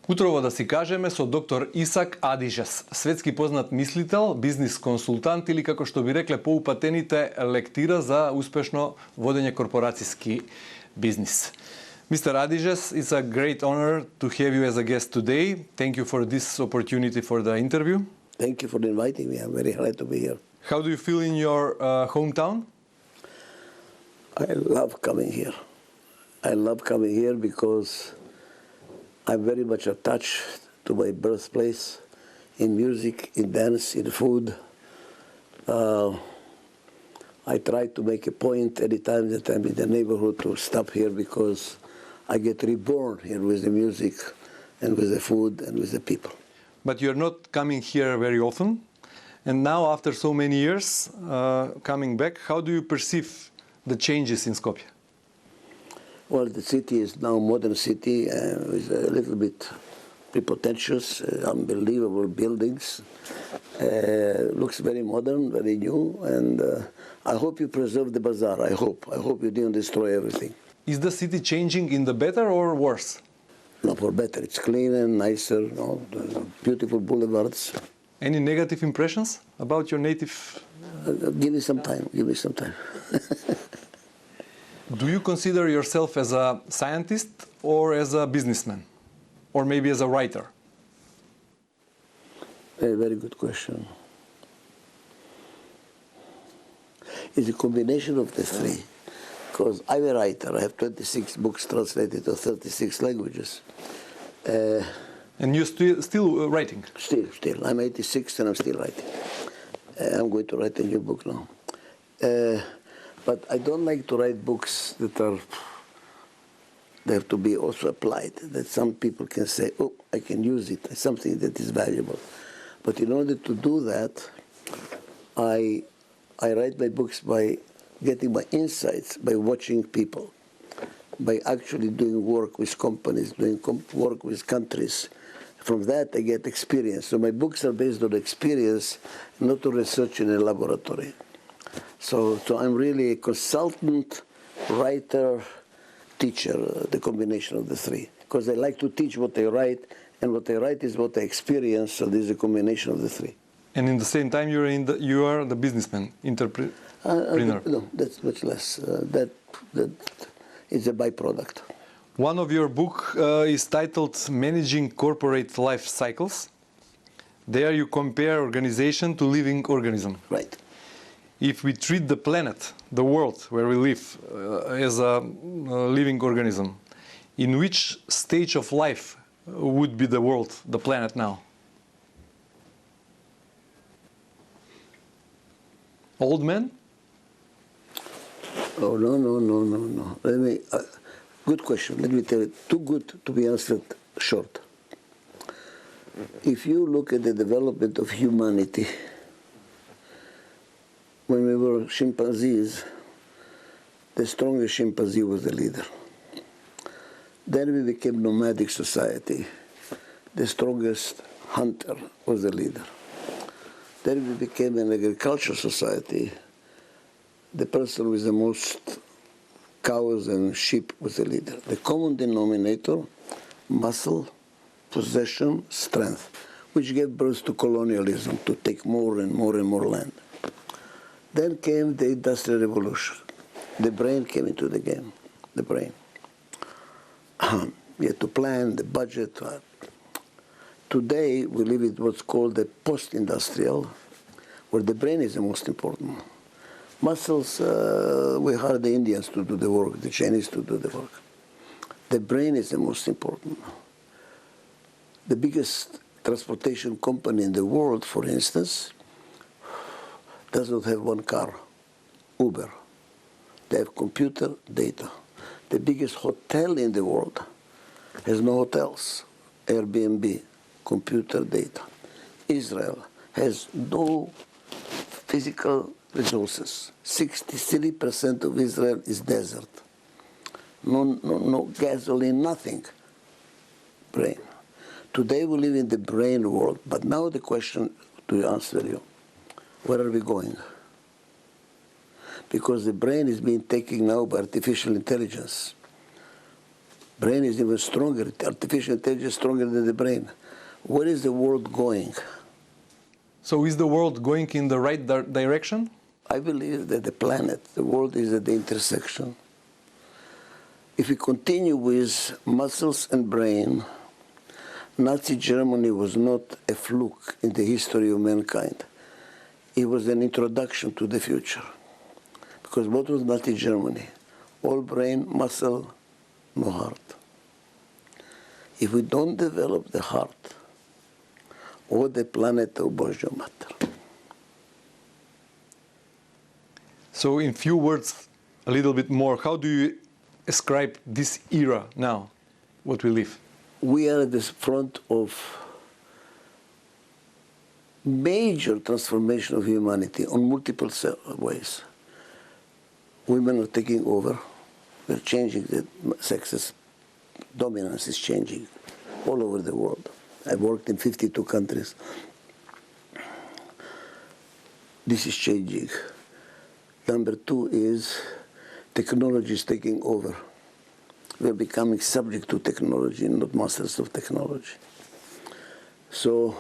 Утрово да си кажеме со доктор Исак Адижес, светски познат мислител, бизнис консултант или како што би рекле поупатените лектира за успешно водење корпорацијски бизнис. Mr. Adижес, it's a great honor to have you as a guest today. Thank you for this opportunity for the interview. Thank you for inviting me. I'm very glad to be here. How do you feel in your hometown? I love coming here. I love coming here because I'm very much attached to my birthplace in music, in dance, in food. I try to make a point anytime that I'm in the neighborhood to stop here because I get reborn here with the music and with the food and with the people. But you're not coming here very often. And now, after so many years coming back, how do you perceive the changes in Skopje? Well, the city is now a modern city with a little bit prepotentious, unbelievable buildings. Looks very modern, very new, and I hope you preserve the bazaar. I hope you didn't destroy everything. Is the city changing in the better or worse? No, for better. It's cleaner, nicer, beautiful boulevards. Any negative impressions about your native? Give me some time. Give me some time. Do you consider yourself as a scientist or as a businessman? Or maybe as a writer? A very good question. It's a combination of the three. Because I'm a writer. I have 26 books translated to 36 languages. And you're still writing? Still. I'm 86 and I'm still writing. I'm going to write a new book now. But I don't like to write books that they have to be also applied, that some people can say, oh, I can use it, it's something that is valuable. But in order to do that, I write my books by getting my insights, by watching people, by actually doing work with companies, doing work with countries. From that, I get experience. So my books are based on experience, not on research in a laboratory. So I'm really a consultant, writer, teacher, the combination of the three. Because I like to teach what I write, and what I write is what I experience, so there's a combination of the three. And in the same time, you are the businessman, entrepreneur? No, that's much less. That is a byproduct. One of your book is titled Managing Corporate Life Cycles. There you compare organization to living organism. Right. If we treat the planet, the world where we live, as a living organism, in which stage of life would be the world, the planet now? Old man? Oh, no. Let me, good question. Let me tell you, too good to be answered short. If you look at the development of humanity, when we were chimpanzees, the strongest chimpanzee was the leader. Then we became nomadic society. The strongest hunter was the leader. Then we became an agricultural society. The person with the most cows and sheep was the leader. The common denominator, muscle, possession, strength, which gave birth to colonialism, to take more and more and more land. Then came the Industrial Revolution. The brain came into the game, the brain. You had to plan the budget. Today, we live in what's called the post-industrial, where the brain is the most important. Muscles, we hire the Indians to do the work, the Chinese to do the work. The brain is the most important. The biggest transportation company in the world, for instance, does not have one car, Uber. They have computer data. The biggest hotel in the world has no hotels, Airbnb, computer data. Israel has no physical resources. 63% of Israel is desert. No gasoline, nothing. Brain. Today we live in the brain world, but now the question to answer you, where are we going? Because the brain is being taken now by artificial intelligence. Brain is even stronger. Artificial intelligence is stronger than the brain. Where is the world going? So is the world going in the right direction? I believe that the planet, the world is at the intersection. If we continue with muscles and brain, Nazi Germany was not a fluke in the history of mankind. It was an introduction to the future. Because what was Nazi Germany? All brain, muscle, no heart. If we don't develop the heart, all the planet will Božja mater. So in few words, a little bit more, how do you ascribe this era now, what we live? We are at the front of major transformation of humanity on multiple ways. Women are taking over. We're changing the sexes. Dominance is changing all over the world. I've worked in 52 countries. This is changing. Number two is technology is taking over. We're becoming subject to technology, not masters of technology. So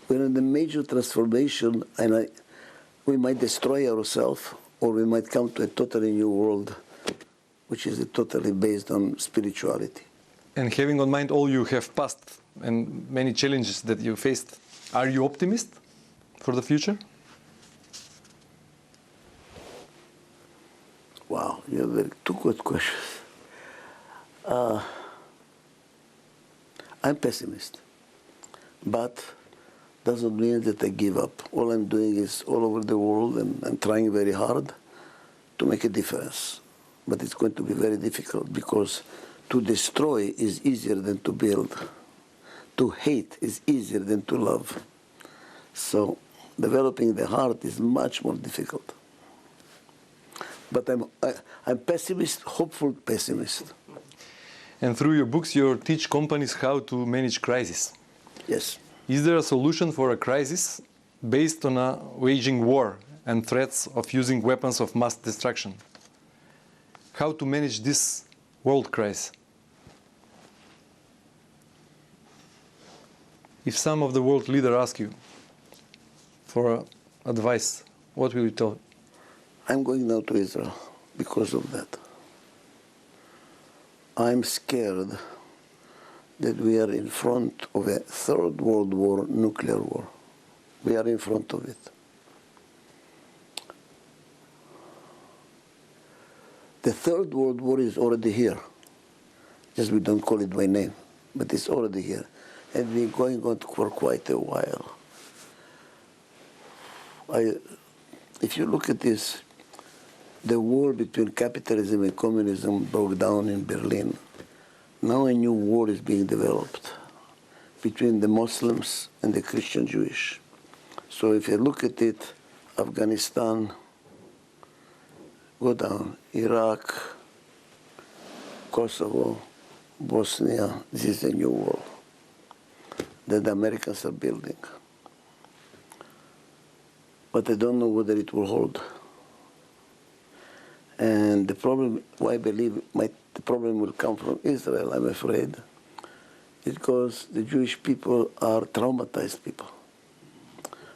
we're in the major transformation, and we might destroy ourselves, or we might come to a totally new world, which is totally based on spirituality. And having on mind all you have passed and many challenges that you faced, are you optimist for the future? Wow, you have two good questions. I'm pessimist, but doesn't mean that I give up. All I'm doing is all over the world, and I'm trying very hard to make a difference. But it's going to be very difficult, because to destroy is easier than to build. To hate is easier than to love. So developing the heart is much more difficult. But I'm pessimist, hopeful pessimist. And through your books, you teach companies how to manage crisis. Yes. Is there a solution for a crisis based on a waging war and threats of using weapons of mass destruction? How to manage this world crisis? If some of the world leaders ask you for advice, what will you tell? I'm going now to Israel because of that. I'm scared that we are in front of a third world war, nuclear war. We are in front of it. The third world war is already here. Just we don't call it by name, but it's already here. And been going on for quite a while. If you look at this, the war between capitalism and communism broke down in Berlin. Now a new war is being developed between the Muslims and the Christian Jewish. So if you look at it, Afghanistan, go down, Iraq, Kosovo, Bosnia, this is a new world that the Americans are building. But I don't know whether it will hold. And the problem, why I believe the problem will come from Israel, I'm afraid, is because the Jewish people are traumatized people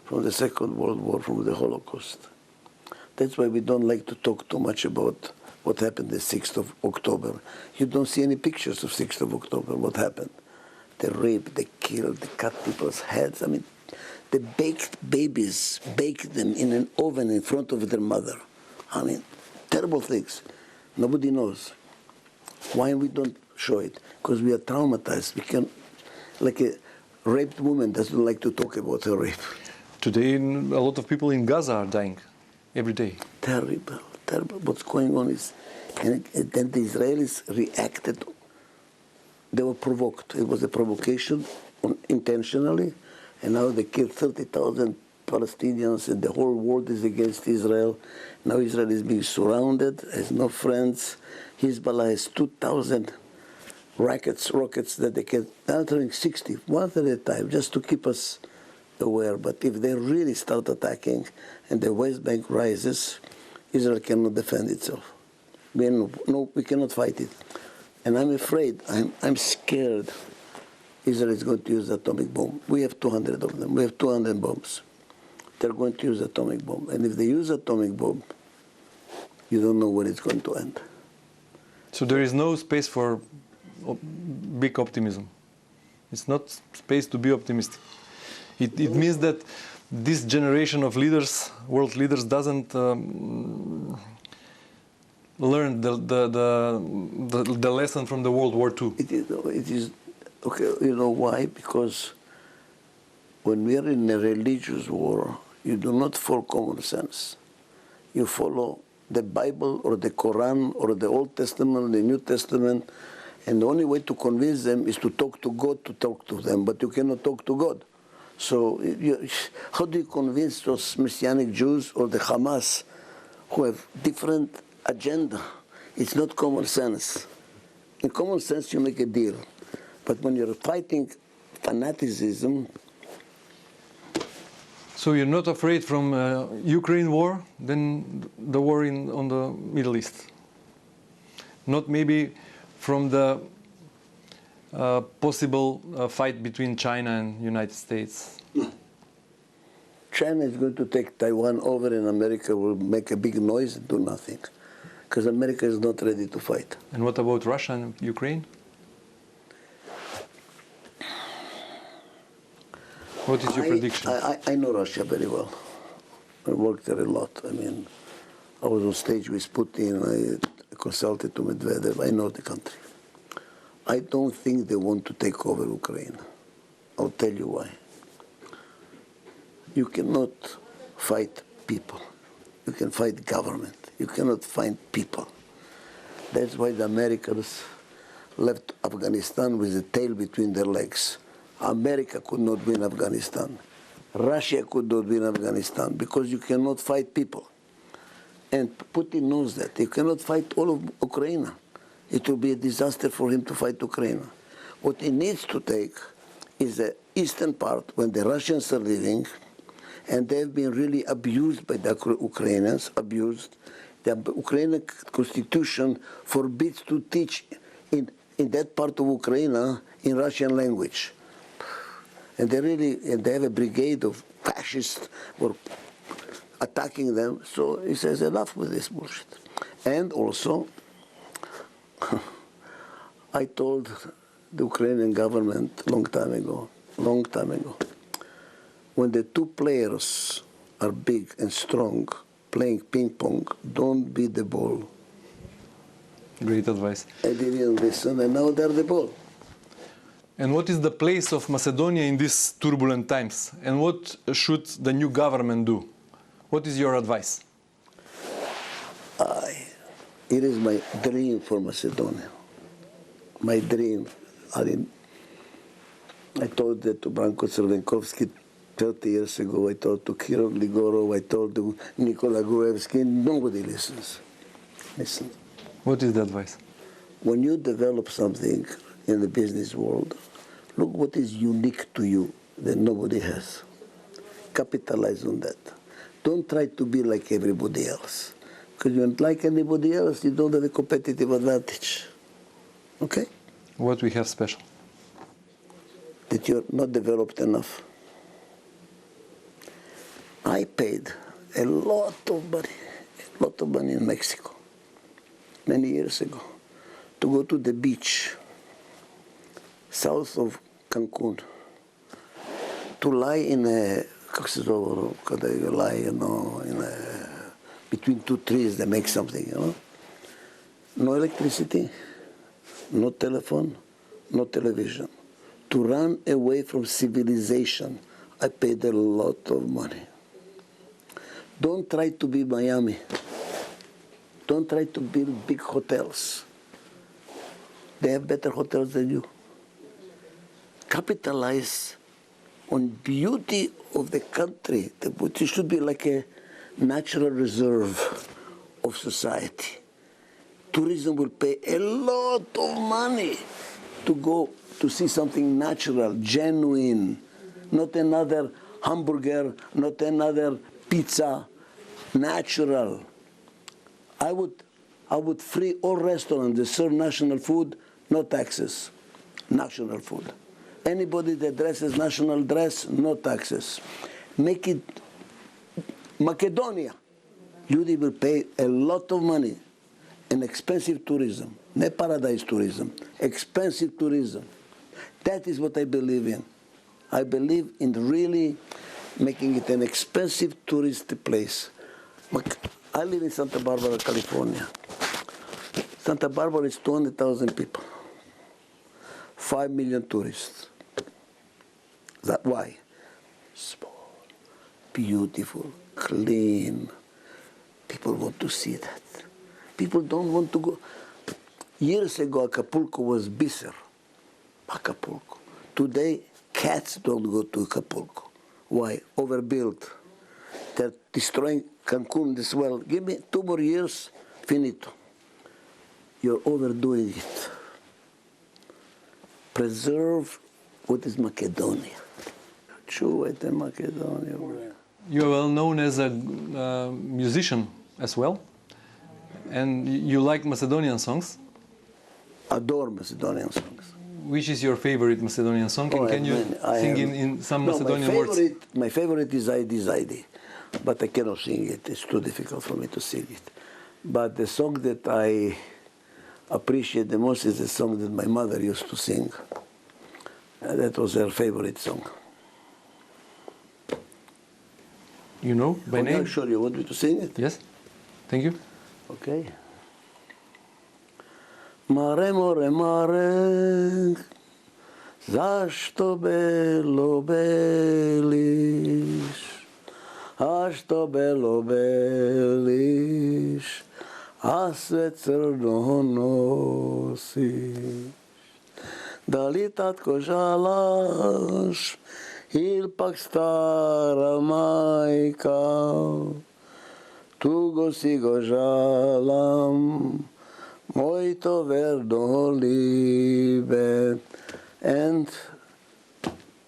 from the Second World War, from the Holocaust. That's why we don't like to talk too much about what happened the 6th of October. You don't see any pictures of 6th of October, what happened. They raped, they killed, they cut people's heads. I mean, they baked babies, baked them in an oven in front of their mother. I mean, terrible things. Nobody knows. Why we don't show it? Because we are traumatized. We can, like a raped woman doesn't like to talk about her rape. Today, a lot of people in Gaza are dying every day. Terrible, terrible. What's going on is, and then the Israelis reacted. They were provoked. It was a provocation intentionally, and now they killed 30,000 Palestinians, and the whole world is against Israel. Now Israel is being surrounded, has no friends. Hezbollah has 2,000 rockets that they can, they're throwing 60, one at a time, just to keep us aware. But if they really start attacking and the West Bank rises, Israel cannot defend itself. We cannot fight it. And I'm afraid, I'm scared Israel is going to use atomic bomb. We have 200 of them. We have 200 bombs. They're going to use atomic bomb. And if they use atomic bomb, you don't know where it's going to end. So there is no space for big optimism. It's not space to be optimistic. It means that this generation of leaders, world leaders, doesn't learn the lesson from the World War II. It is okay. You know why? Because when we are in a religious war, you do not follow common sense. You follow the Bible or the Quran or the Old Testament or the New Testament, and the only way to convince them is to talk to God, to talk to them, but you cannot talk to God. So how do you convince those Messianic Jews or the Hamas who have different agenda? It's not common sense. In common sense you make a deal, but when you're fighting fanaticism. So you're not afraid from Ukraine war than the war on the Middle East? Not maybe from the possible fight between China and United States? China is going to take Taiwan over and America will make a big noise and do nothing. Because America is not ready to fight. And what about Russia and Ukraine? What is your prediction? I know Russia very well. I worked there a lot. I mean, I was on stage with Putin, I consulted to Medvedev, I know the country. I don't think they want to take over Ukraine. I'll tell you why. You cannot fight people. You can fight government. You cannot fight people. That's why the Americans left Afghanistan with a tail between their legs. America could not win Afghanistan. Russia could not win Afghanistan because you cannot fight people. And Putin knows that. You cannot fight all of Ukraine. It will be a disaster for him to fight Ukraine. What he needs to take is the eastern part when the Russians are leaving, and they've been really abused by the Ukrainians, abused. The Ukrainian constitution forbids to teach in that part of Ukraine in Russian language. And they have a brigade of fascists who are attacking them. So he says, enough with this bullshit. And also, I told the Ukrainian government long time ago, when the two players are big and strong, playing ping pong, don't beat the ball. Great advice. I didn't listen, and now they're the ball. And what is the place of Macedonia in these turbulent times? And what should the new government do? What is your advice? It is my dream for Macedonia. My dream. I told that to Branko Crvenkovski 30 years ago. I told to Kirill Ligorov. I told to Nikola Gruevski. Nobody listens. Listen. What is the advice? When you develop something in the business world, look what is unique to you that nobody has. Capitalize on that. Don't try to be like everybody else. Because you don't like anybody else, you don't have a competitive advantage. Okay? What we have special? That you're not developed enough. I paid a lot of money in Mexico, many years ago, to go to the beach south of Cancun, to lie in a, between two trees, they make something, No electricity, no telephone, no television. To run away from civilization, I paid a lot of money. Don't try to be Miami. Don't try to build big hotels. They have better hotels than you. Capitalize on beauty of the country. It should be like a natural reserve of society. Tourism will pay a lot of money to go to see something natural, genuine, not another hamburger, not another pizza, natural. I would free all restaurants that serve national food no taxes. National food. Anybody that dresses national dress, no taxes. Make it Macedonia. Ljudi will pay a lot of money in expensive tourism, not paradise tourism, expensive tourism. That is what I believe in. I believe in really making it an expensive tourist place. I live in Santa Barbara, California. Santa Barbara is 200,000 people, 5 million tourists. That why? Small, beautiful, clean. People want to see that. People don't want to go. Years ago, Acapulco was biser. Acapulco. Today, cats don't go to Acapulco. Why? Overbuilt. They're destroying Cancun as well. Give me 2 more years, finito. You're overdoing it. Preserve what is Macedonia. Čuvajte Macedonia. You are well known as a musician as well, and you like Macedonian songs. Adore Macedonian songs. Which is your favorite Macedonian song? Oh, Can you sing in some Macedonian words? My favorite is Zaidi, but I cannot sing it. It's too difficult for me to sing it. But the song that I appreciate the most is the song that my mother used to sing. That was her favorite song. You know by name? Sure, you want me to sing it? Yes. Thank you. Okay. Mare, more, mare, zašto belo beliš, a što belo beliš, a sve crno nosiš. Da li tatko žalaš, ili pak stara majka, tugo si go žalam, moj to verno liebe. And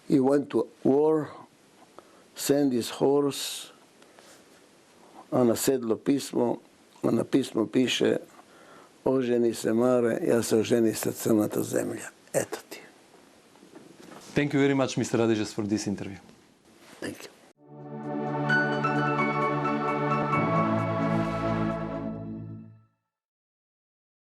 he went to war, sent his horse, a na sedlo pismo, a na pismo piše, oženi se mare, ja se oženi sa crnata zemlja. Eto ti. Thank you very much, Mr. Adижес, for this interview.